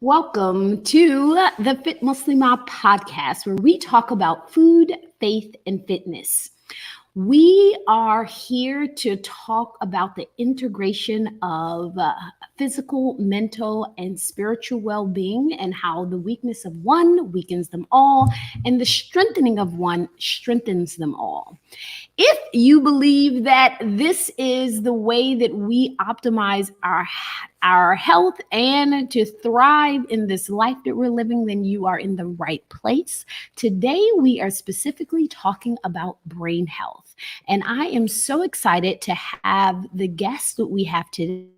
Welcome to the Fit Muslima podcast, where we talk about food, faith, and fitness. We are here to talk about the integration of physical, mental, and spiritual well-being and how the weakness of one weakens them all and the strengthening of one strengthens them all. If you believe that this is the way that we optimize our health and to thrive in this life that we're living, then you are in the right place. Today, we are specifically talking about brain health. And I am so excited to have the guest that we have today.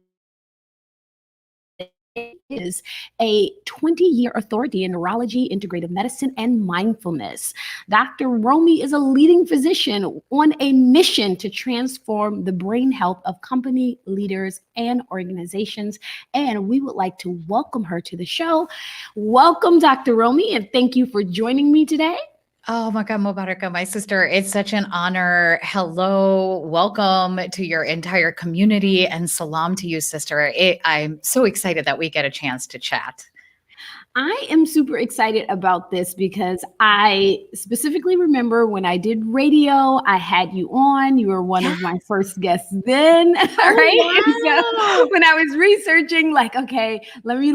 Is a 20-year authority in neurology, integrative medicine, and mindfulness. Dr. Romie is a leading physician on a mission to transform the brain health of company leaders and organizations. And we would like to welcome her to the show. Welcome, Dr. Romie, and thank you for joining me today. Oh my God, Mubaraka, my sister, it's such an honor. Hello, welcome to your entire community, and salam to you, sister. I'm so excited that we get a chance to chat. I am super excited about this because I specifically remember when I did radio, I had you on. You were one of my first guests then, right? Wow. So when I was researching, like, okay, let me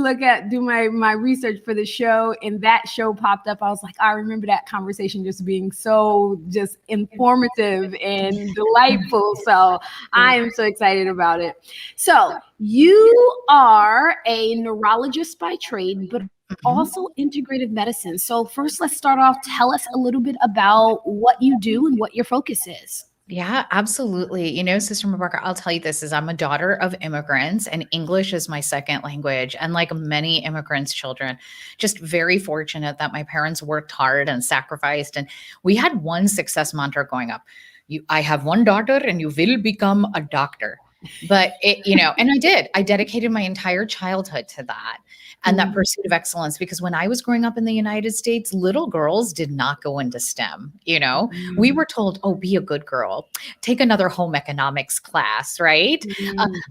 do my research for the show, and that show popped up. I was like, I remember that conversation just being so just informative and delightful. So I am so excited about it. So you are a neurologist by trade, but also integrative medicine. So first, let's start off. Tell us a little bit about what you do and what your focus is. Yeah, absolutely. You know, Sister Mubarak, I'll tell you this is I'm a daughter of immigrants and English is my second language. And like many immigrants' children, just very fortunate that my parents worked hard and sacrificed. And we had one success mantra going up. I have one daughter and you will become a doctor. But and I did. I dedicated my entire childhood to that and that pursuit of excellence, because when I was growing up in the United States, little girls did not go into STEM. We were told, oh, be a good girl, take another home economics class, right?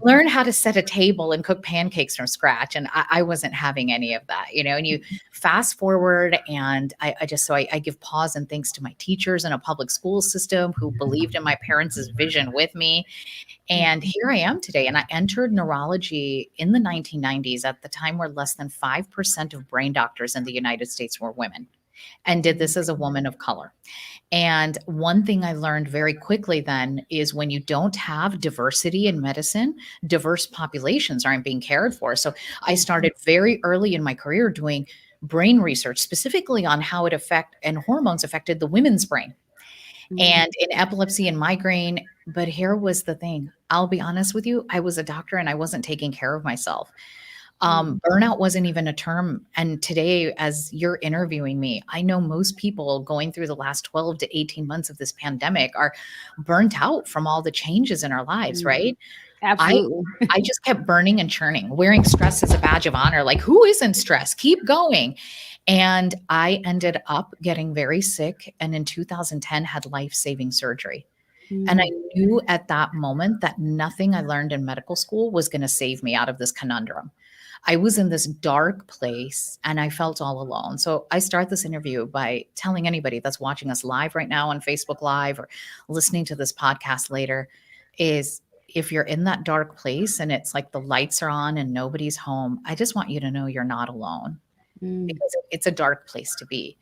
Learn how to set a table and cook pancakes from scratch. And I wasn't having any of that, and you fast forward, and I give pause and thanks to my teachers in a public school system who believed in my parents' vision with me. And here I am today. And I entered neurology in the 1990s at the time where less than 5% of brain doctors in the United States were women, and did this as a woman of color. And one thing I learned very quickly then is when you don't have diversity in medicine, diverse populations aren't being cared for. So I started very early in my career doing brain research, specifically on how and hormones affected the women's brain. And in epilepsy and migraine. But here was the thing. I'll be honest with you. I was a doctor and I wasn't taking care of myself. Burnout wasn't even a term. And today, as you're interviewing me, I know most people going through the last 12 to 18 months of this pandemic are burnt out from all the changes in our lives, right? Absolutely. I just kept burning and churning, wearing stress as a badge of honor. Like, who isn't stressed? Keep going. And I ended up getting very sick. And in 2010 had life-saving surgery. And I knew at that moment that nothing I learned in medical school was going to save me out of this conundrum. I was in this dark place and I felt all alone. So I start this interview by telling anybody that's watching us live right now on Facebook Live or listening to this podcast later is, if you're in that dark place and it's like the lights are on and nobody's home, I just want you to know you're not alone, because it's a dark place to be.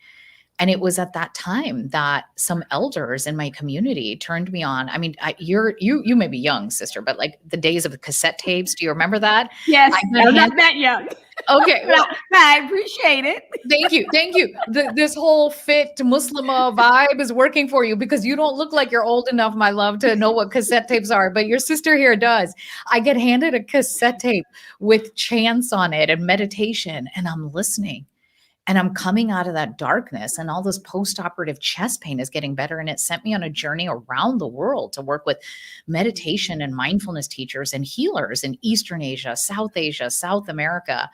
And it was at that time that some elders in my community turned me on. I mean, you may be young, sister, but like the days of the cassette tapes, do you remember that? Yes, I'm not that young. Okay, well, I appreciate it. Thank you. This whole fit Muslima vibe is working for you, because you don't look like you're old enough, my love, to know what cassette tapes are, but your sister here does. I get handed a cassette tape with chants on it and meditation, and I'm listening. And I'm coming out of that darkness, and all this post-operative chest pain is getting better. And it sent me on a journey around the world to work with meditation and mindfulness teachers and healers in Eastern Asia, South America.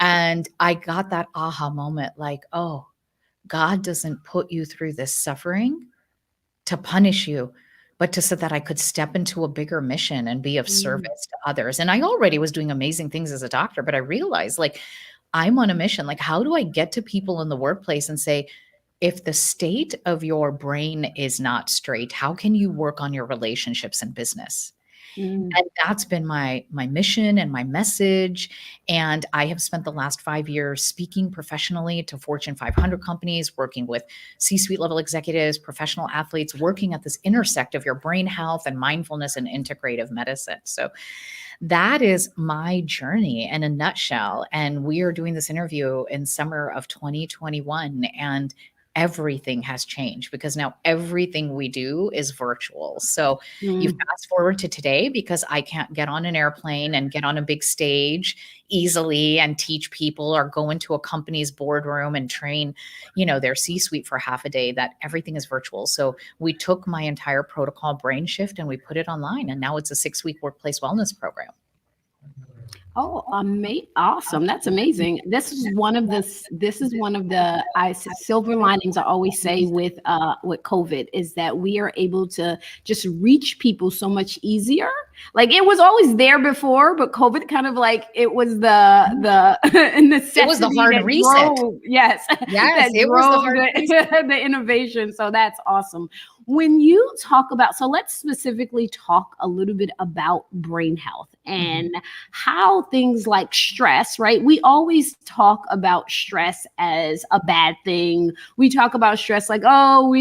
And I got that aha moment, like, oh, God doesn't put you through this suffering to punish you, but so that I could step into a bigger mission and be of service to others. And I already was doing amazing things as a doctor, but I realized, like, I'm on a mission. Like, how do I get to people in the workplace and say, if the state of your brain is not straight, how can you work on your relationships and business? Mm. And that's been my mission and my message. And I have spent the last 5 years speaking professionally to Fortune 500 companies, working with C-suite level executives, professional athletes, working at this intersect of your brain health and mindfulness and integrative medicine. So that is my journey in a nutshell. And we are doing this interview in summer of 2021. And everything has changed because now everything we do is virtual. So you Mm. fast forward to today because I can't get on an airplane and get on a big stage easily and teach people or go into a company's boardroom and train, their C-suite for half a day. That everything is virtual. So we took my entire protocol Brain Shift and we put it online, and now it's a 6-week workplace wellness program. Oh, awesome. That's amazing. This is one of the silver linings I always say with COVID is that we are able to just reach people so much easier. Like it was always there before, but COVID kind of like it was the necessity. It was the hard reset. Yes. Yes, it was the hard reset. The innovation. So that's awesome. When you talk about, so let's specifically talk a little bit about brain health and how things like stress, right? We always talk about stress as a bad thing. We talk about stress like, oh,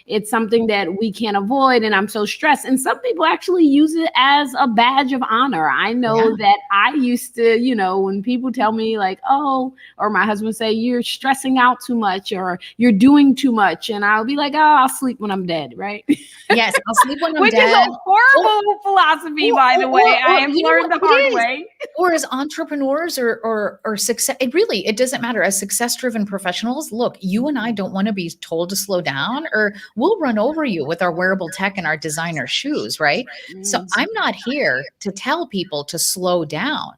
it's something that we can't avoid and I'm so stressed. And some people actually use it as a badge of honor. I know that I used to, when people tell me like, oh, or my husband say, you're stressing out too much or you're doing too much. And I'll be like, oh, I'll sleep when I'm dead, right? Yes, I'll sleep when I'm Which dead. Which is a horrible philosophy, by the way. I have learned the hard way. Or as entrepreneurs or success, it doesn't matter. As success-driven professionals, look, you and I don't want to be told to slow down or we'll run over you with our wearable tech and our designer shoes, right? So I'm not here to tell people to slow down.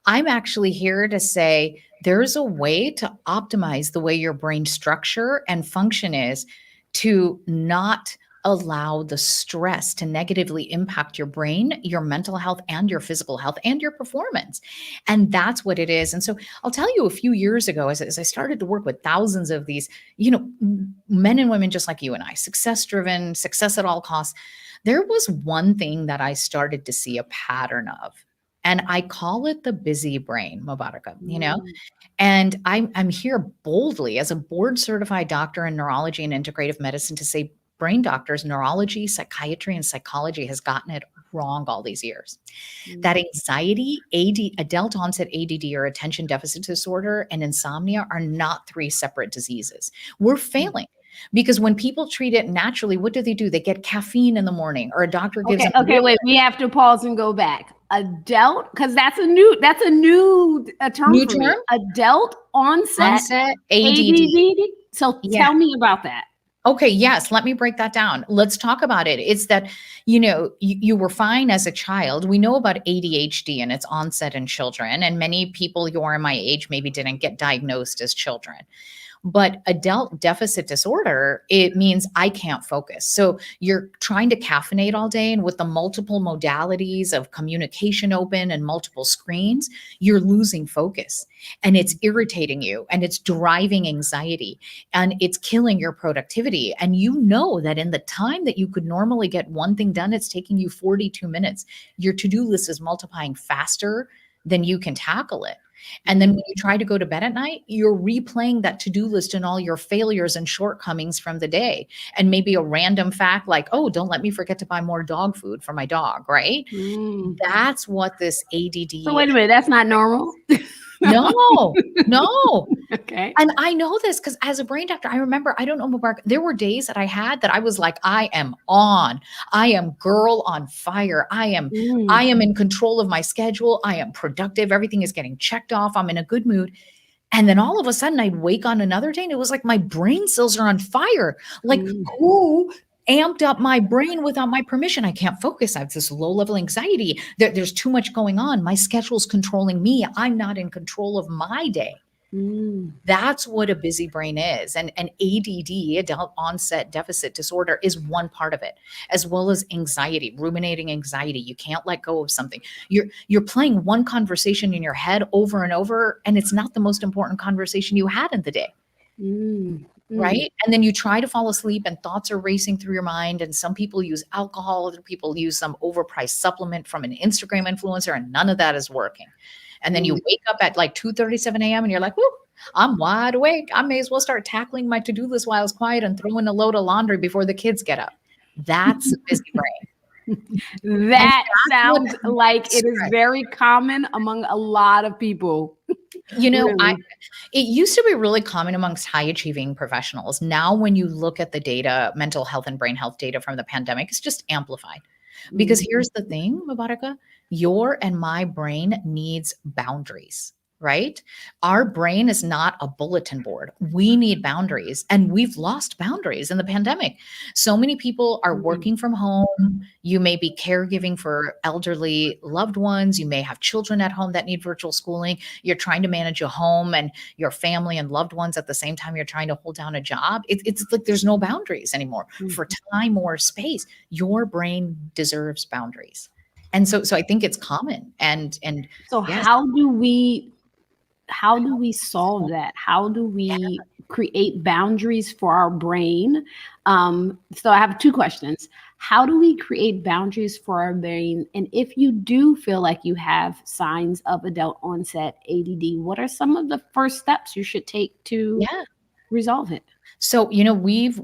I'm actually here to say there's a way to optimize the way your brain structure and function is to not allow the stress to negatively impact your brain, your mental health, and your physical health, and your performance. And that's what it is. And so I'll tell you, a few years ago, as I started to work with thousands of these, men and women just like you and I, success-driven, success at all costs, there was one thing that I started to see a pattern of. And I call it the busy brain, Mubaraka, And I'm here boldly as a board certified doctor in neurology and integrative medicine to say brain doctors, neurology, psychiatry, and psychology has gotten it wrong all these years. That anxiety, adult onset ADD or attention deficit disorder, and insomnia are not 3 separate diseases. We're failing. Because when people treat it naturally, what do? They get caffeine in the morning, or a doctor gives them. Okay, wait. We have to pause and go back. Adult, because that's a new term. New for term? Me. Adult onset ADD. So tell me about that. Okay, yes, let me break that down. Let's talk about it. It's that, you were fine as a child. We know about ADHD and its onset in children, and many people who are my age maybe didn't get diagnosed as children. But adult deficit disorder, it means I can't focus. So you're trying to caffeinate all day, and with the multiple modalities of communication open and multiple screens, you're losing focus and it's irritating you and it's driving anxiety and it's killing your productivity. And you know that in the time that you could normally get one thing done, it's taking you 42 minutes. Your to-do list is multiplying faster than you can tackle it. And then when you try to go to bed at night, you're replaying that to-do list and all your failures and shortcomings from the day. And maybe a random fact like, oh, don't let me forget to buy more dog food for my dog, right? That's what this ADD So wait a minute, that's not normal? No. Okay. And I know this because as a brain doctor, I remember, I don't know, Mubarak, there were days that I had that I was like, I am on. I am girl on fire. I am in control of my schedule. I am productive. Everything is getting checked off. I'm in a good mood. And then all of a sudden I'd wake on another day and it was like my brain cells are on fire. Like, who amped up my brain without my permission? I can't focus. I have this low level anxiety. There's too much going on. My schedule's controlling me. I'm not in control of my day. That's what a busy brain is. And ADD, adult onset deficit disorder, is one part of it, as well as anxiety, ruminating anxiety. You can't let go of something. You're playing one conversation in your head over and over, and it's not the most important conversation you had in the day. Mm. Right. And then you try to fall asleep and thoughts are racing through your mind. And some people use alcohol, other people use some overpriced supplement from an Instagram influencer, and none of that is working. And then you wake up at like 2:37 a.m. and you're like, whoo, I'm wide awake. I may as well start tackling my to-do list while it's quiet and throw in a load of laundry before the kids get up. That's a busy brain. That sounds what like it is stress. very common among a lot of people. You know, Really. it used to be really common amongst high achieving professionals. Now, when you look at the data, mental health and brain health data from the pandemic, it's just amplified. Because here's the thing, Mubaraka, your and my brain needs boundaries, right? Our brain is not a bulletin board. We need boundaries, and we've lost boundaries in the pandemic. So many people are working from home. You may be caregiving for elderly loved ones. You may have children at home that need virtual schooling. You're trying to manage your home and your family and loved ones at the same time you're trying to hold down a job. It's like there's no boundaries anymore for time or space. Your brain deserves boundaries. And so I think it's common. And So yes, how do we solve that? How do we create boundaries for our brain? So I have two questions. How do we create boundaries for our brain? And if you do feel like you have signs of adult onset ADD, what are some of the first steps you should take to resolve it? So, you know, we've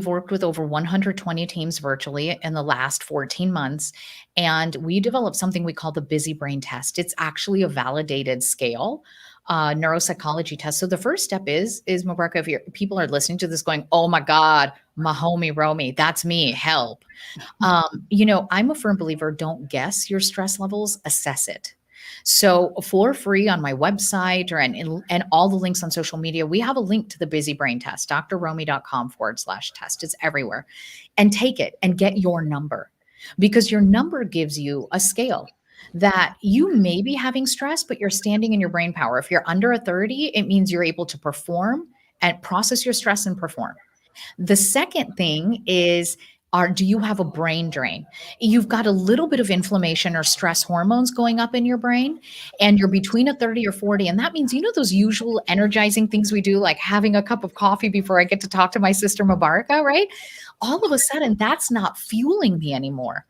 worked with over 120 teams virtually in the last 14 months, and we developed something we call the Busy Brain Test. It's actually a validated scale, neuropsychology test. So the first step is Mubaraka, if people are listening to this going, oh my God, my homie Romie, that's me, help. You know, I'm a firm believer, don't guess your stress levels, assess it. So for free on my website and all the links on social media, we have a link to the Busy Brain Test, drromie.com/test. It's everywhere. And take it and get your number, because your number gives you a scale that you may be having stress, but you're standing in your brain power. If you're under a 30, it means you're able to perform and process your stress and perform. The second thing is, do you have a brain drain? You've got a little bit of inflammation or stress hormones going up in your brain, and you're between a 30 or 40. And that means, you know, those usual energizing things we do, like having a cup of coffee before I get to talk to my sister Mubaraka, right? All of a sudden, that's not fueling me anymore.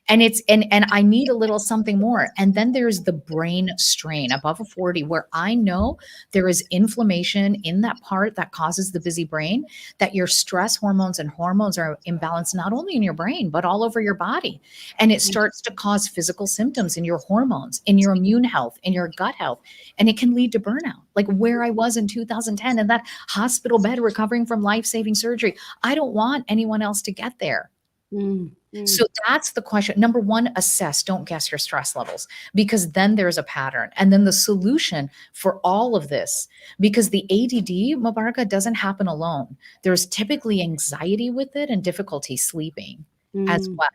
And and I need a little something more. And then there's the brain strain above a 40, where I know there is inflammation in that part that causes the busy brain, that your stress hormones and hormones are imbalanced, not only in your brain, but all over your body. And it starts to cause physical symptoms in your hormones, in your immune health, in your gut health. And it can lead to burnout, like where I was in 2010 in that hospital bed recovering from life-saving surgery. I don't want anyone else to get there. So that's the question. Number one, assess, don't guess your stress levels, because then there's a pattern. And then the solution for all of this, because the ADD, Mubaraka, doesn't happen alone. There's typically anxiety with it and difficulty sleeping as well.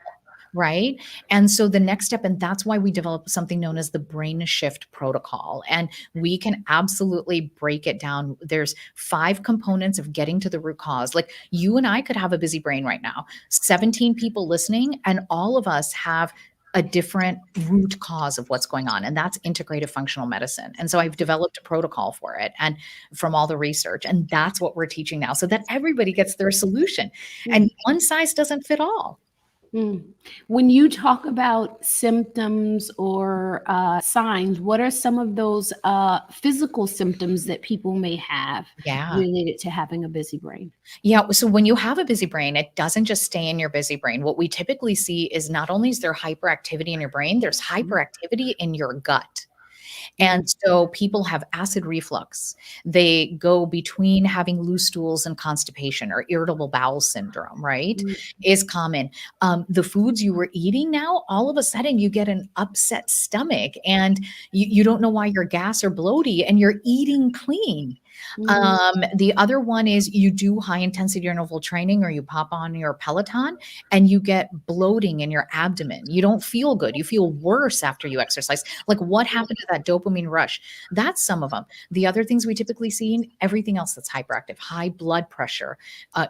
Right. And so the next step, and that's why we developed something known as the brain shift protocol. And we can absolutely break it down. There's 5 components of getting to the root cause. Like you and I could have a busy brain right now, 17 people listening, and all of us have a different root cause of what's going on. And that's integrative functional medicine. And so I've developed a protocol for it, and from all the research, and that's what we're teaching now, so that everybody gets their solution. And one size doesn't fit all. When you talk about symptoms or signs, what are some of those physical symptoms that people may have related to having a busy brain? Yeah. So when you have a busy brain, it doesn't just stay in your busy brain. What we typically see is not only is there hyperactivity in your brain, there's hyperactivity in your gut. And so people have acid reflux. They go between having loose stools and constipation, or irritable bowel syndrome, right? Is common. The foods you were eating now, all of a sudden you get an upset stomach, and you don't know why you're gas or bloaty, and you're eating clean. The other one is you do high intensity interval training, or you pop on your Peloton and you get bloating in your abdomen. You don't feel good. You feel worse after you exercise. Like, what happened to that dopamine rush? That's some of them. The other things we typically see, everything else that's hyperactive, high blood pressure,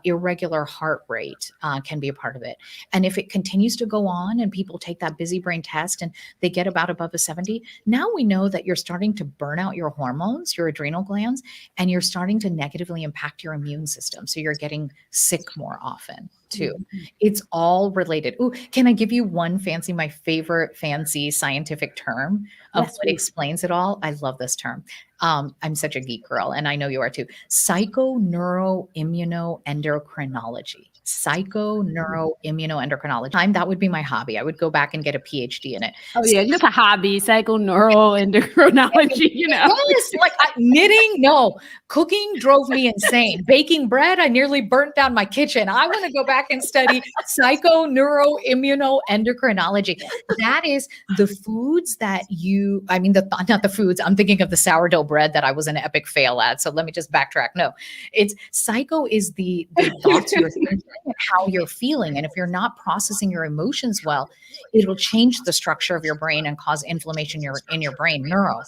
irregular heart rate can be a part of it. And if it continues to go on and people take that busy brain test and they get about above a 70, now we know that you're starting to burn out your hormones, your adrenal glands, and you're starting to negatively impact your immune system. So you're getting sick more often too. It's all related. Ooh, can I give you my favorite fancy scientific term of Yes, what please. explains it all? I love this term. I'm such a geek girl, and I know you are too. Psychoneuroimmunoendocrinology. Psychoneuroimmunoendocrinology. That would be my hobby. I would go back and get a PhD in it. Oh yeah, just a hobby, psychoneuroendocrinology, Yes, like knitting, no. Cooking drove me insane. Baking bread, I nearly burnt down my kitchen. I want to go back and study psychoneuroimmunoendocrinology. That is the foods that not the foods. I'm thinking of the sourdough bread that I was an epic fail at. So let me just backtrack. No, it's psycho is the thoughts you're thinking and how you're feeling. And if you're not processing your emotions well, it'll change the structure of your brain and cause inflammation in your brain, neuro.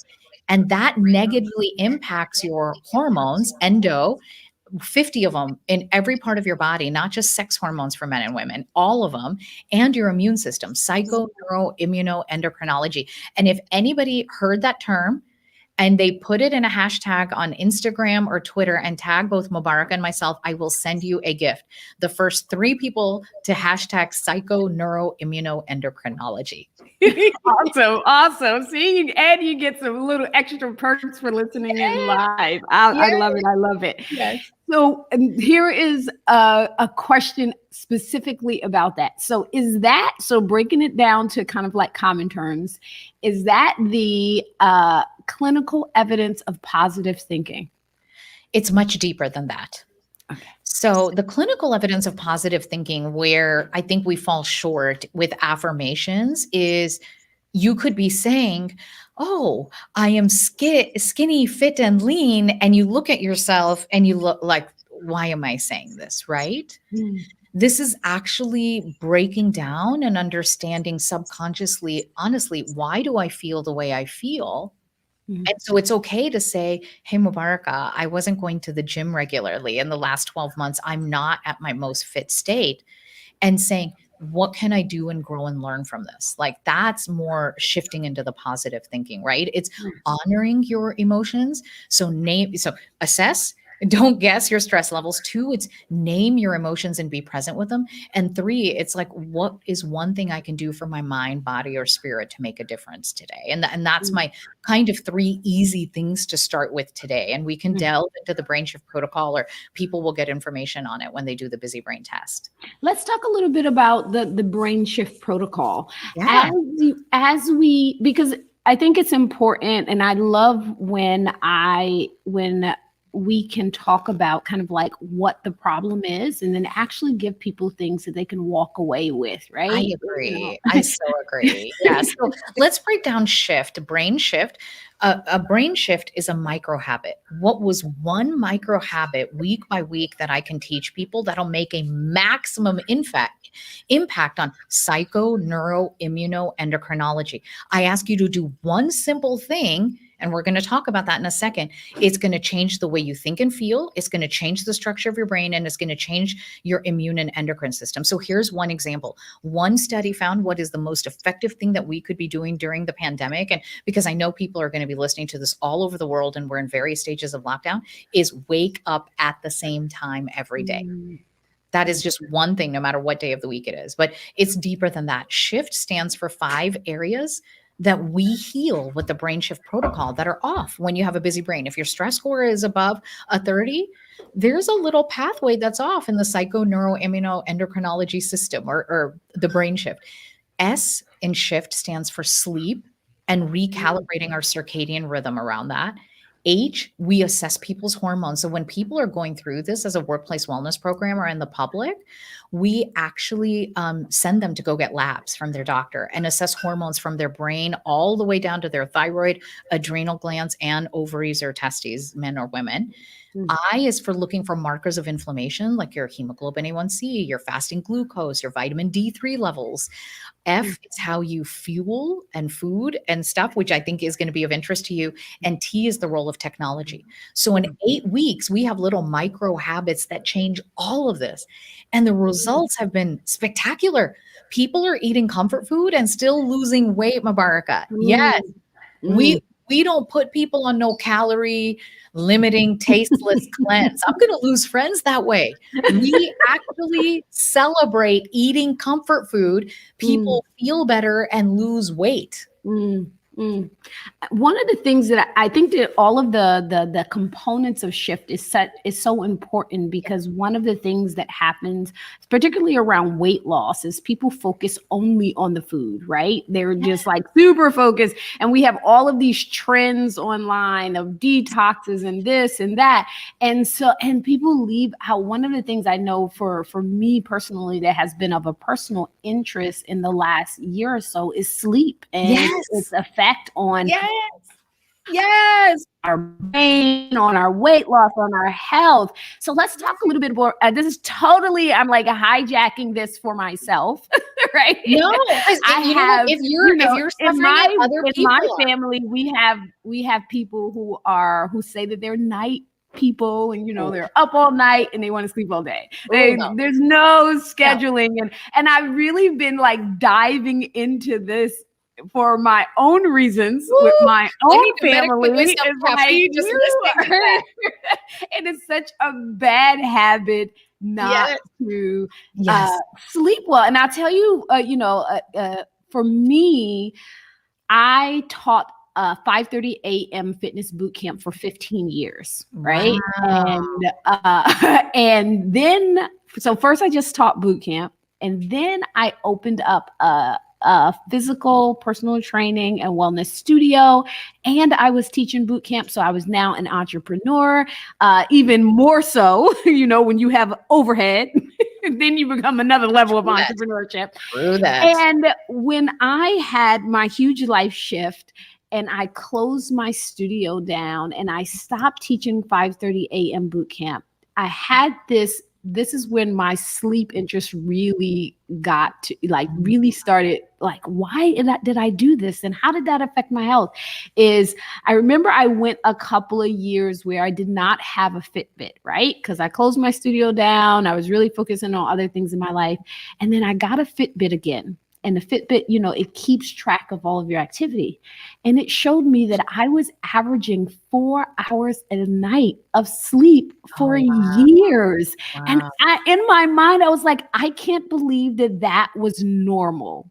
And that negatively impacts your hormones, 50 of them in every part of your body, not just sex hormones for men and women, all of them, and your immune system, psychoneuroimmunoendocrinology. And if anybody heard that term and they put it in a hashtag on Instagram or Twitter and tag both Mubarak and myself, I will send you a gift. The first 3 people to hashtag psychoneuroimmunoendocrinology. Awesome. See, you get some little extra perks for listening in live. I love it. I love it. Yes. So here is a question specifically about that. So breaking it down to kind of like common terms, is that the clinical evidence of positive thinking? It's much deeper than that. Okay. So the clinical evidence of positive thinking, where I think we fall short with affirmations, is you could be saying, oh, I am skinny, fit, and lean. And you look at yourself and you look like, why am I saying this, right? This is actually breaking down and understanding subconsciously, honestly, why do I feel the way I feel? And so it's okay to say, hey, Mubaraka, I wasn't going to the gym regularly in the last 12 months. I'm not at my most fit state. And saying, what can I do and grow and learn from this? Like, that's more shifting into the positive thinking, right? It's honoring your emotions. So assess. Don't guess your stress levels. 2, it's name your emotions and be present with them. And 3, it's like, what is one thing I can do for my mind, body, or spirit to make a difference today? And that's my kind of 3 easy things to start with today. And we can delve into the brain shift protocol, or people will get information on it when they do the busy brain test. Let's talk a little bit about the brain shift protocol. Yeah. Because I think it's important, and I love when we can talk about kind of like what the problem is, and then actually give people things that they can walk away with, right? I agree. I so agree. Yeah. So let's break down brain shift. A brain shift is a micro habit. What was one micro habit week by week that I can teach people that'll make a maximum impact on psychoneuroimmunoendocrinology? I ask you to do one simple thing, and we're going to talk about that in a second. It's going to change the way you think and feel. It's going to change the structure of your brain, and it's going to change your immune and endocrine system. So here's one example. One study found what is the most effective thing that we could be doing during the pandemic. And because I know people are going to be listening to this all over the world, and we're in various stages of lockdown, is wake up at the same time every day. That is just one thing, no matter what day of the week it is. But it's deeper than that. SHIFT stands for 5 areas that we heal with the brain shift protocol that are off when you have a busy brain. If your stress score is above a 30, there's a little pathway that's off in the psychoneuroimmunoendocrinology system, or the brain shift. S in shift stands for sleep and recalibrating our circadian rhythm around that. H, we assess people's hormones. So when people are going through this as a workplace wellness program or in the public, we actually send them to go get labs from their doctor and assess hormones from their brain all the way down to their thyroid, adrenal glands, and ovaries or testes, men or women. I is for looking for markers of inflammation, like your hemoglobin A1C, your fasting glucose, your vitamin D3 levels. F is how you fuel and food and stuff, which I think is going to be of interest to you. And T is the role of technology. So in 8 weeks, we have little micro habits that change all of this. And the results have been spectacular. People are eating comfort food and still losing weight, Mubaraka. Yes. We don't put people on no calorie limiting tasteless cleanse. I'm going to lose friends that way. We actually celebrate eating comfort food. People feel better and lose weight. One of the things that I think that all of the components of shift is so important, because one of the things that happens, particularly around weight loss, is people focus only on the food, right? They're just like super focused. And we have all of these trends online of detoxes and this and that. And people leave out one of the things I know for me personally that has been of a personal interest in the last year or so is sleep and its effect on our brain, on our weight loss, on our health. So let's talk a little bit more. This is totally, I'm like hijacking this for myself, right? No, if you're suffering, in my family, we have people who say that they're night people, and they're up all night and they want to sleep all day. There's no scheduling, and I've really been like diving into this for my own reasons with my own family. And it's such a bad habit not to sleep well. And I'll tell you, for me, I taught 5:30 a.m. fitness boot camp for 15 years, right? Wow. And then, so first I just taught boot camp, and then I opened up a physical personal training and wellness studio, and I was teaching boot camp. So I was now an entrepreneur, even more so, when you have overhead, then you become another level of entrepreneurship. True that. And when I had my huge life shift and I closed my studio down and I stopped teaching 5:30 a.m. boot camp, I had this is when my sleep interest really got to really started why did I do this? And how did that affect my health? I remember I went a couple of years where I did not have a Fitbit, right? Because I closed my studio down. I was really focusing on other things in my life. And then I got a Fitbit again. And the Fitbit, it keeps track of all of your activity. And it showed me that I was averaging 4 hours a night of sleep for years. Wow. And in my mind, I was like, I can't believe that was normal.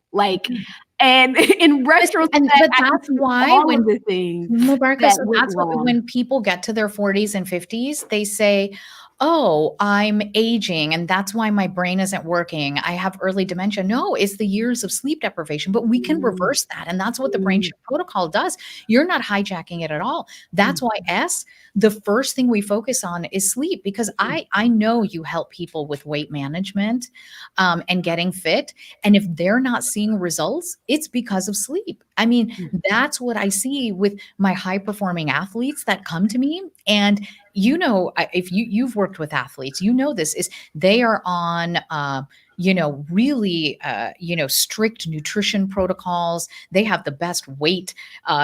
And in retrospect, but that's why when the things when people get to their 40s and 50s, they say, oh, I'm aging and that's why my brain isn't working. I have early dementia. No, it's the years of sleep deprivation, but we can reverse that. And that's what the brain shift protocol does. You're not hijacking it at all. That's why the first thing we focus on is sleep, because I know you help people with weight management and getting fit. And if they're not seeing results, it's because of sleep. I mean, that's what I see with my high performing athletes that come to me. And if you've worked with athletes, this is they are on, really, strict nutrition protocols. They have the best weight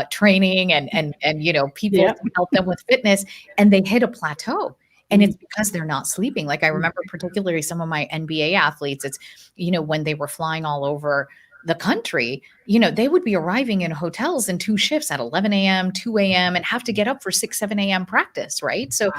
training and people to help them with fitness, and they hit a plateau. And it's because they're not sleeping. Like I remember particularly some of my NBA athletes, it's, when they were flying all over the country, they would be arriving in hotels in 2 shifts at 11 a.m., 2 a.m. and have to get up for 6, 7 a.m. practice. Right. So,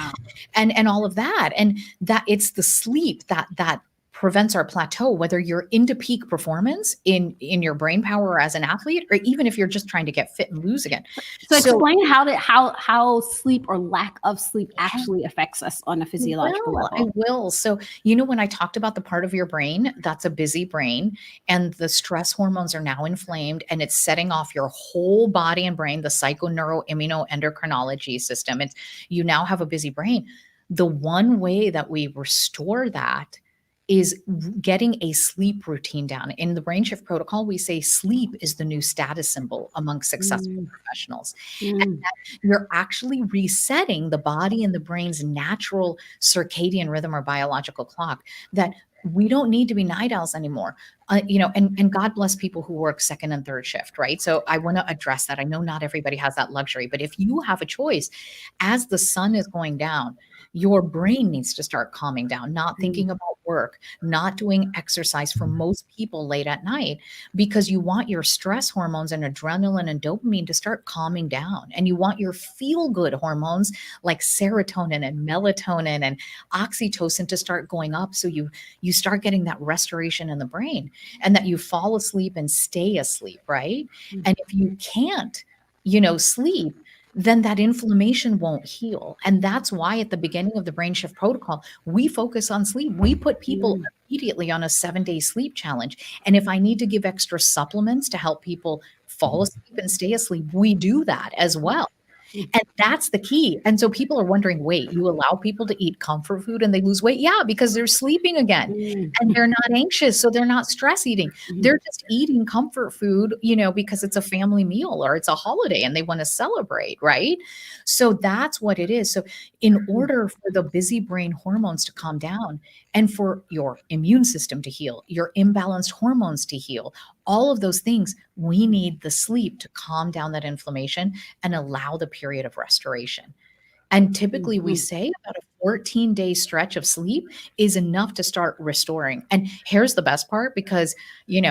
and all of that, and that it's the sleep that prevents our plateau, whether you're into peak performance in your brain power as an athlete, or even if you're just trying to get fit and lose again. So explain how sleep or lack of sleep actually affects us on a physiological I level. will. So, when I talked about the part of your brain that's a busy brain, and the stress hormones are now inflamed and it's setting off your whole body and brain, the psychoneuroimmunoendocrinology system, and you now have a busy brain. The one way that we restore that is getting a sleep routine down. In the brain shift protocol, we say sleep is the new status symbol among successful professionals. And Mm. that you're actually resetting the body and the brain's natural circadian rhythm or biological clock, that we don't need to be night owls anymore. And God bless people who work second and third shift, right? So I want to address that. I know not everybody has that luxury, but if you have a choice, as the sun is going down, your brain needs to start calming down, not thinking about work, not doing exercise for most people late at night, because you want your stress hormones and adrenaline and dopamine to start calming down. And you want your feel good hormones like serotonin and melatonin and oxytocin to start going up. So you start getting that restoration in the brain, and that you fall asleep and stay asleep, right? And if you can't, sleep, then that inflammation won't heal. And that's why at the beginning of the brain shift protocol, we focus on sleep. We put people immediately on a 7-day sleep challenge. And if I need to give extra supplements to help people fall asleep and stay asleep, we do that as well. And that's the key. And so people are wondering, wait, you allow people to eat comfort food and they lose weight? Yeah, because they're sleeping again and they're not anxious. So they're not stress eating. They're just eating comfort food, because it's a family meal or it's a holiday and they want to celebrate, right? So that's what it is. So in order for the busy brain hormones to calm down and for your immune system to heal, your imbalanced hormones to heal, all of those things, we need the sleep to calm down that inflammation and allow the period of restoration. And typically we say about a 14-day stretch of sleep is enough to start restoring. And here's the best part, because,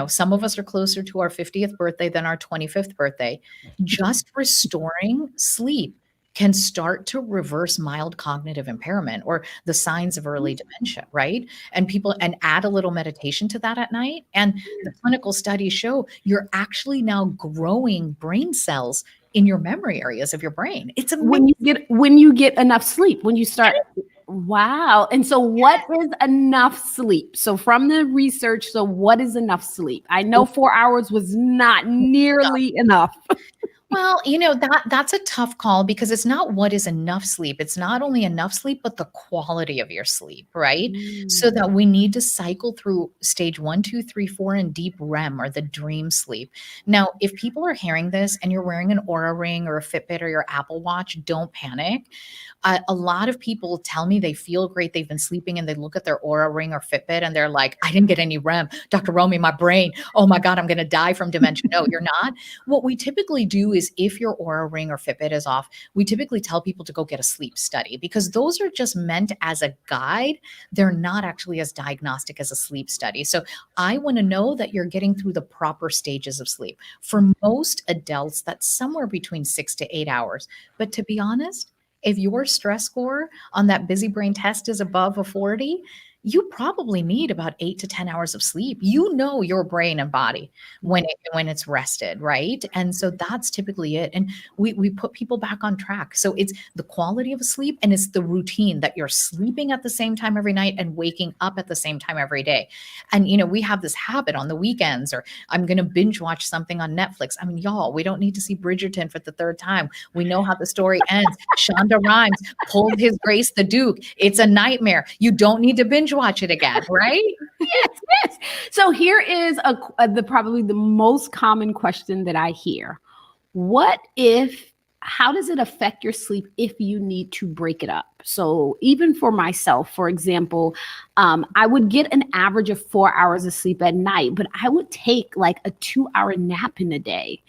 some of us are closer to our 50th birthday than our 25th birthday. Just restoring sleep can start to reverse mild cognitive impairment or the signs of early dementia, right? And add a little meditation to that at night. And the clinical studies show you're actually now growing brain cells in your memory areas of your brain. It's amazing. When you get enough sleep, when you start. Wow. And so what is enough sleep? So from the research, what is enough sleep? I know 4 hours was not nearly enough. Well, that's a tough call, because it's not what is enough sleep. It's not only enough sleep, but the quality of your sleep, right? So that we need to cycle through stage 1, 2, 3, 4 and deep REM, or the dream sleep. Now, if people are hearing this and you're wearing an Oura Ring or a Fitbit or your Apple Watch, don't panic. A lot of people tell me they feel great, they've been sleeping, and they look at their Oura Ring or Fitbit and they're like, I didn't get any REM. Dr. Romie, my brain, oh my God, I'm going to die from dementia. No, you're not. What we typically do is, if your Oura Ring or Fitbit is off, we typically tell people to go get a sleep study, because those are just meant as a guide. They're not actually as diagnostic as a sleep study. So I want to know that you're getting through the proper stages of sleep. For most adults, that's somewhere between 6 to 8 hours. But to be honest, if your stress score on that busy brain test is above a 40, you probably need about 8 to 10 hours of sleep. Your brain and body when it's rested, right? And so that's typically it. And we put people back on track. So it's the quality of sleep, and it's the routine that you're sleeping at the same time every night and waking up at the same time every day. And we have this habit on the weekends, or I'm going to binge watch something on Netflix. I mean, y'all, we don't need to see Bridgerton for the third time. We know how the story ends. Shonda Rhimes pulled his Grace the Duke. It's a nightmare. You don't need to binge watch it again, right? Yes. So here is probably the most common question that I hear. How does it affect your sleep if you need to break it up? So even for myself, for example, I would get an average of 4 hours of sleep at night, but I would take like a 2-hour nap in a day.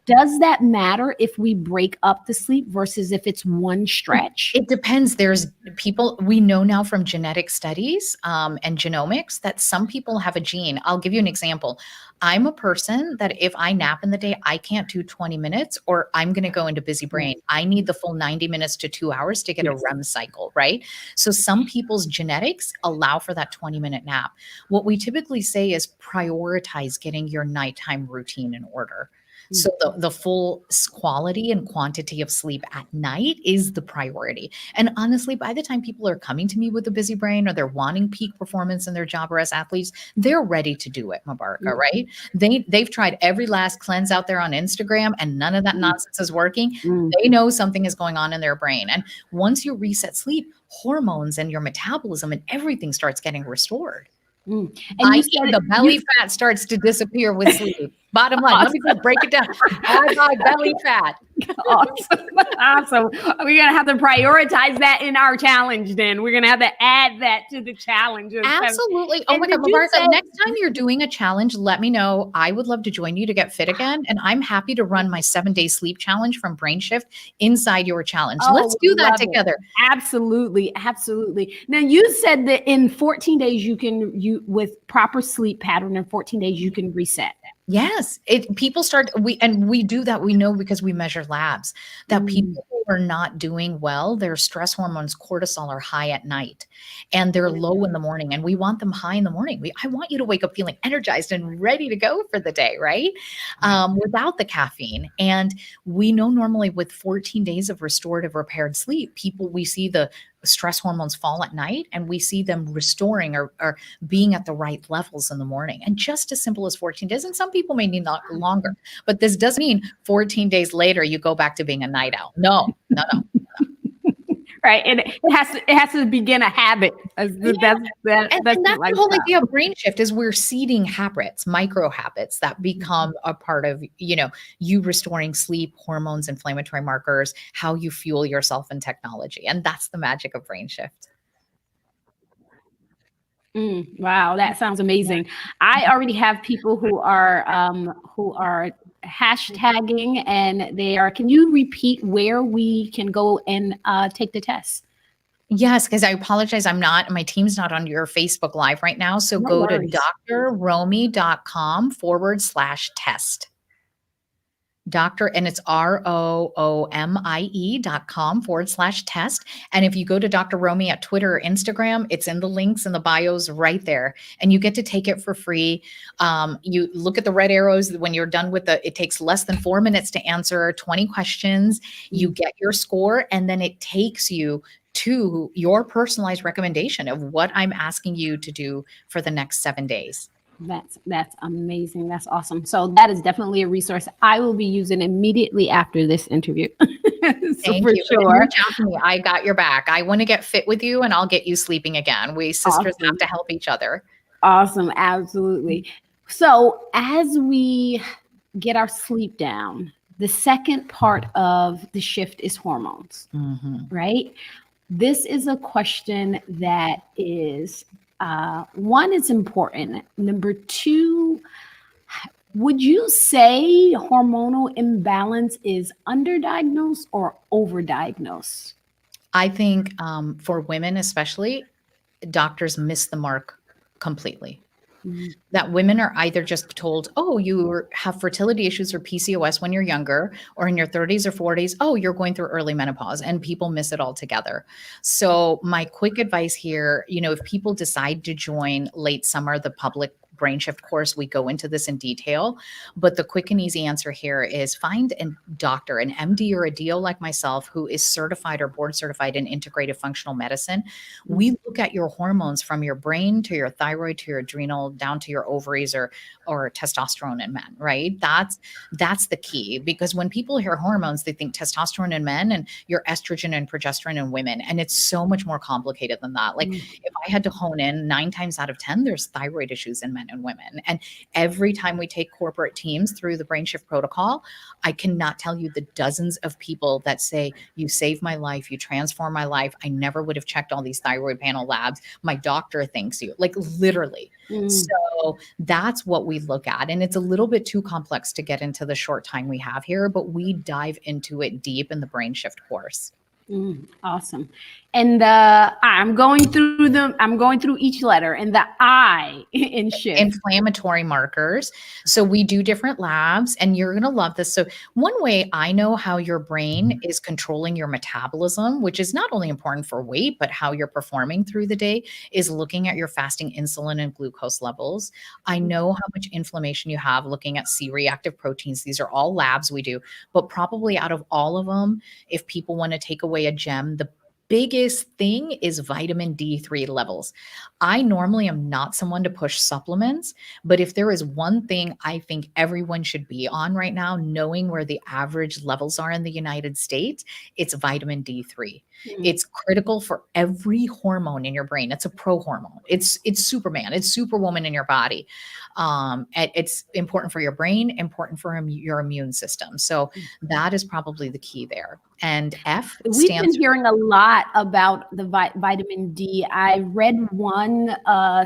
Does that matter if we break up the sleep versus if it's one stretch? It depends. There's people, we know now from genetic studies and genomics that some people have a gene. I'll give you an example. I'm a person that if I nap in the day, I can't do 20 minutes or I'm going to go into busy brain. I need the full 90 minutes to 2 hours to get a REM cycle. cycle, right? So some people's genetics allow for that 20-minute nap. What we typically say is prioritize getting your nighttime routine in order. So the full quality and quantity of sleep at night is the priority. And honestly, by the time people are coming to me with a busy brain or they're wanting peak performance in their job or as athletes, they're ready to do it, Mubaraka, right? They've tried every last cleanse out there on Instagram and none of that nonsense is working. They know something is going on in their brain. And once you reset sleep, hormones and your metabolism and everything starts getting restored. And the belly fat starts to disappear with sleep. Bottom line, let me just break it down. Bye belly fat. Awesome. We're going to have to prioritize that in our challenge then. We're going to have to add that to the challenge. Absolutely. Oh my God, Mubaraka, next time you're doing a challenge, let me know. I would love to join you to get fit again. And I'm happy to run my 7-day sleep challenge from Brain Shift inside your challenge. Let's do that together. Absolutely. Absolutely. Now you said that in 14 days, with proper sleep pattern in 14 days, you can reset that. Yes, people start, we do that. We know because we measure labs that people who are not doing well, their stress hormones, cortisol, are high at night and they're low in the morning, and we want them high in the morning. I want you to wake up feeling energized and ready to go for the day, right? Without the caffeine. And we know normally with 14 days of restorative repaired sleep, we see the stress hormones fall at night and we see them restoring or being at the right levels in the morning. And just as simple as 14 days, and some people may need longer, but this doesn't mean 14 days later you go back to being a night owl. No. Right. And it has to begin a habit. That's the whole idea of Brain Shift is we're seeding habits, micro habits that become a part of, you restoring sleep, hormones, inflammatory markers, how you fuel yourself in technology. And that's the magic of Brain Shift. Wow, that sounds amazing. I already have people who are hashtagging, and can you repeat where we can go and take the test? Yes, because I apologize. My team's not on your Facebook Live right now. So go to drromie.com/test. And it's ROOMIE.com/test. And if you go to Dr. Romie at Twitter or Instagram, it's in the links and the bios right there. And you get to take it for free. You look at the red arrows when you're done with it takes less than 4 minutes to answer 20 questions. You get your score, and then it takes you to your personalized recommendation of what I'm asking you to do for the next 7 days. That's amazing. That's awesome. So that is definitely a resource I will be using immediately after this interview. Thank you. Sure. Reach out to me. I got your back. I want to get fit with you and I'll get you sleeping again. We sisters have to help each other. Awesome. Absolutely. So as we get our sleep down, the second part of the shift is hormones, right? This is a question that is one, is important. Number two, would you say hormonal imbalance is underdiagnosed or overdiagnosed? I think for women especially, doctors miss the mark completely. That women are either just told, oh, you have fertility issues or PCOS when you're younger, or in your 30s or 40s, oh, you're going through early menopause, and people miss it altogether. So my quick advice here, if people decide to join late summer, the public Brain Shift course, we go into this in detail, but the quick and easy answer here is find a doctor, an MD or a DO like myself, who is certified or board certified in integrative functional medicine. We look at your hormones from your brain to your thyroid to your adrenal down to your ovaries or testosterone in men, right? That's the key, because when people hear hormones, they think testosterone in men and your estrogen and progesterone in women. And it's so much more complicated than that. Like if I had to hone in, 9 times out of 10, there's thyroid issues in men and women. And every time we take corporate teams through the Brain Shift protocol, I cannot tell you the dozens of people that say, you saved my life, you transformed my life. I never would have checked all these thyroid panel labs. My doctor thanks you, like literally. So that's what we look at. And it's a little bit too complex to get into the short time we have here, but we dive into it deep in the Brain Shift course. Awesome. And I'm going through them. I'm going through each letter, and the I in shift. Inflammatory markers. So we do different labs, and you're going to love this. So one way I know how your brain is controlling your metabolism, which is not only important for weight, but how you're performing through the day, is looking at your fasting insulin and glucose levels. I know how much inflammation you have looking at C-reactive proteins. These are all labs we do, but probably out of all of them, if people want to take away a gem, the biggest thing is vitamin D3 levels. I normally am not someone to push supplements, but if there is one thing I think everyone should be on right now, knowing where the average levels are in the United States, it's vitamin D3. It's critical for every hormone in your brain. It's a pro-hormone. It's Superman. It's Superwoman in your body. It's important for your brain, important for your immune system. So that is probably the key there. And F We've stands been hearing a lot about the vitamin D. I read one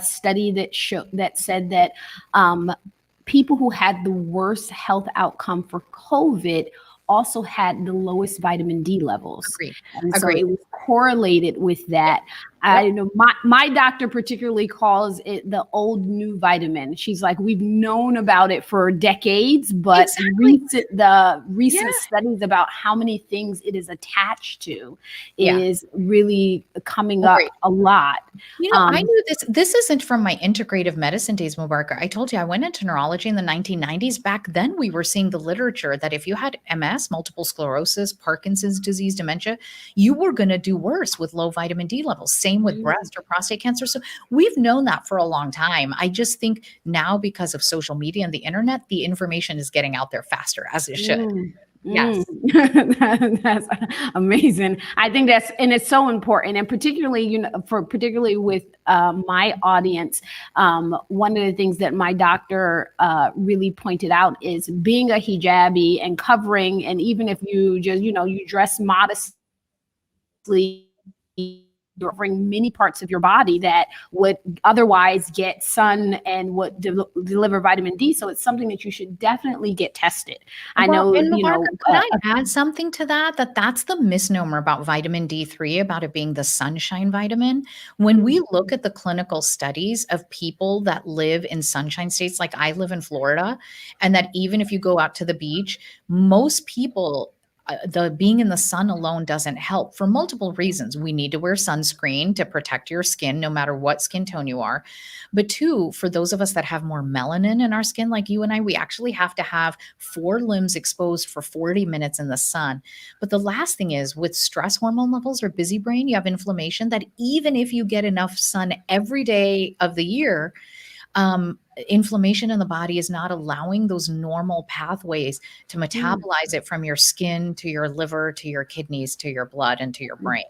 study that said that people who had the worst health outcome for COVID also had the lowest vitamin D levels. Agreed. And so it was correlated with that. I know my doctor particularly calls it the old new vitamin. She's like, we've known about it for decades, but recent studies about how many things it is attached to is really coming up a lot. You know, I knew this isn't from my integrative medicine days, Mubaraka. I told you I went into neurology in the 1990s. Back then we were seeing the literature that if you had MS, multiple sclerosis, Parkinson's disease, dementia, you were going to do worse with low vitamin D levels. Same with breast or prostate cancer. So we've known that for a long time. I just think now because of social media and the internet, the information is getting out there faster, as it should. Yes. That's amazing. I think it's so important. And particularly, particularly with my audience, one of the things that my doctor really pointed out is being a hijabi and covering. And even if you just, you dress modestly, you're covering many parts of your body that would otherwise get sun and would deliver vitamin D. So it's something that you should definitely get tested. I know, and could I add something to that? That's the misnomer about vitamin D3, about it being the sunshine vitamin. When we look at the clinical studies of people that live in sunshine states, like I live in Florida, and that even if you go out to the beach, most people, the being in the sun alone doesn't help for multiple reasons. We need to wear sunscreen to protect your skin, no matter what skin tone you are. But two, for those of us that have more melanin in our skin, like you and I, we actually have to have 4 limbs exposed for 40 minutes in the sun. But the last thing is, with stress hormone levels or busy brain, you have inflammation that even if you get enough sun every day of the year, inflammation in the body is not allowing those normal pathways to metabolize it from your skin to your liver to your kidneys to your blood and to your brain.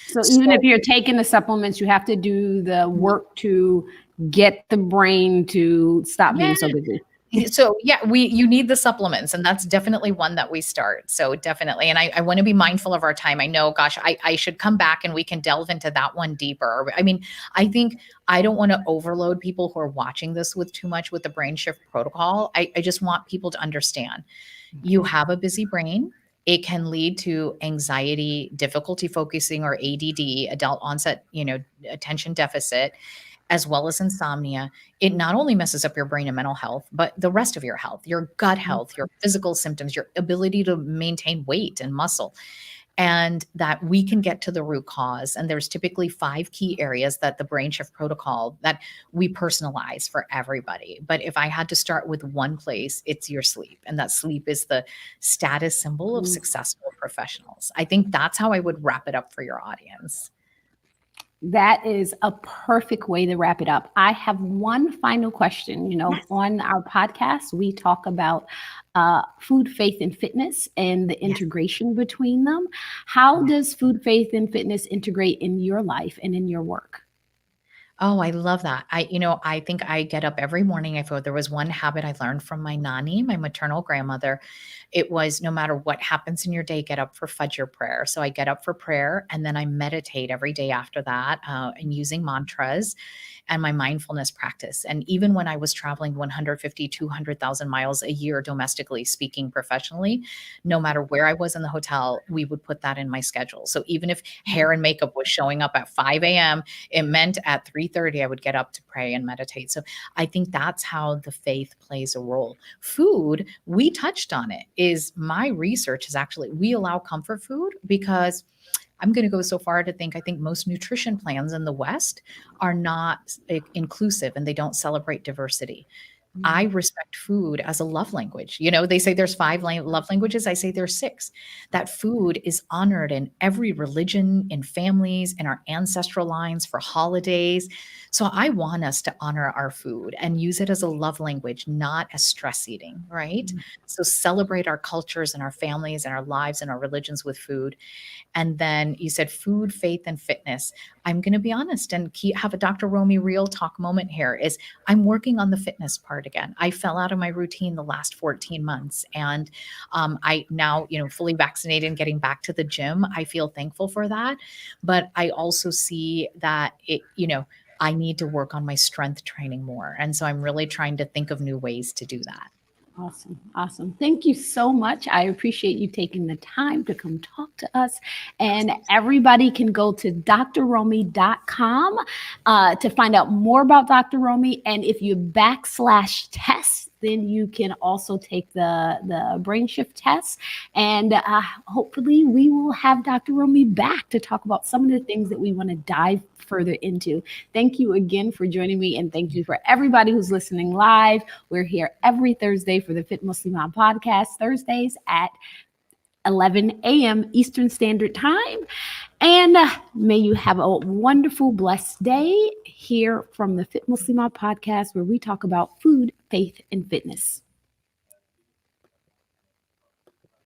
So even if you're taking the supplements, you have to do the work to get the brain to stop being so busy. So you need the supplements, and that's definitely one that we start. So definitely. And I want to be mindful of our time. I know, gosh, I should come back and we can delve into that one deeper. I mean, I think I don't want to overload people who are watching this with too much with the brain shift protocol. I just want people to understand you have a busy brain. It can lead to anxiety, difficulty focusing, or ADD, adult onset, attention deficit, as well as insomnia. It not only messes up your brain and mental health, but the rest of your health, your gut health, your physical symptoms, your ability to maintain weight and muscle, and that we can get to the root cause. And there's typically 5 key areas that the brain shift protocol that we personalize for everybody. But if I had to start with one place, it's your sleep. And that sleep is the status symbol of successful professionals. I think that's how I would wrap it up for your audience. That is a perfect way to wrap it up. I have one final question. On our podcast, we talk about food, faith, and fitness and the integration between them. How does food, faith, and fitness integrate in your life and in your work? Oh, I love that. I think I get up every morning. I thought there was one habit I learned from my nani, my maternal grandmother. It was, no matter what happens in your day, get up for Fajr prayer. So I get up for prayer, and then I meditate every day after that, and using mantras. and my mindfulness practice. And even when I was traveling 150, 200,000 miles a year domestically speaking professionally, no matter where I was in the hotel, we would put that in my schedule. So even if hair and makeup was showing up at 5 a.m., it meant at 3:30 I would get up to pray and meditate. So I think that's how the faith plays a role. Food, we touched on it, is my research is actually we allow comfort food because I'm going to go so far to think I think most nutrition plans in the West are not inclusive and they don't celebrate diversity. I respect food as a love language. They say there's five love languages. I say there's six. That food is honored in every religion, in families, in our ancestral lines, for holidays. So I want us to honor our food and use it as a love language, not as stress eating, right? So celebrate our cultures and our families and our lives and our religions with food. And then you said food, faith, and fitness. I'm going to be honest and have a Dr. Romie real talk moment here is I'm working on the fitness part again. I fell out of my routine the last 14 months and I now, fully vaccinated and getting back to the gym. I feel thankful for that. But I also see that I need to work on my strength training more. And so I'm really trying to think of new ways to do that. Awesome. Awesome. Thank you so much. I appreciate you taking the time to come talk to us. And everybody can go to drromie.com to find out more about Dr. Romie. And if you /test, then you can also take the brain shift test. And hopefully we will have Dr. Romie back to talk about some of the things that we want to dive further into. Thank you again for joining me. And thank you for everybody who's listening live. We're here every Thursday for the Fit Muslimah podcast, Thursdays at 11 a.m. Eastern Standard Time. And may you have a wonderful, blessed day here from the Fit Muslimah podcast, where we talk about food, faith, and fitness.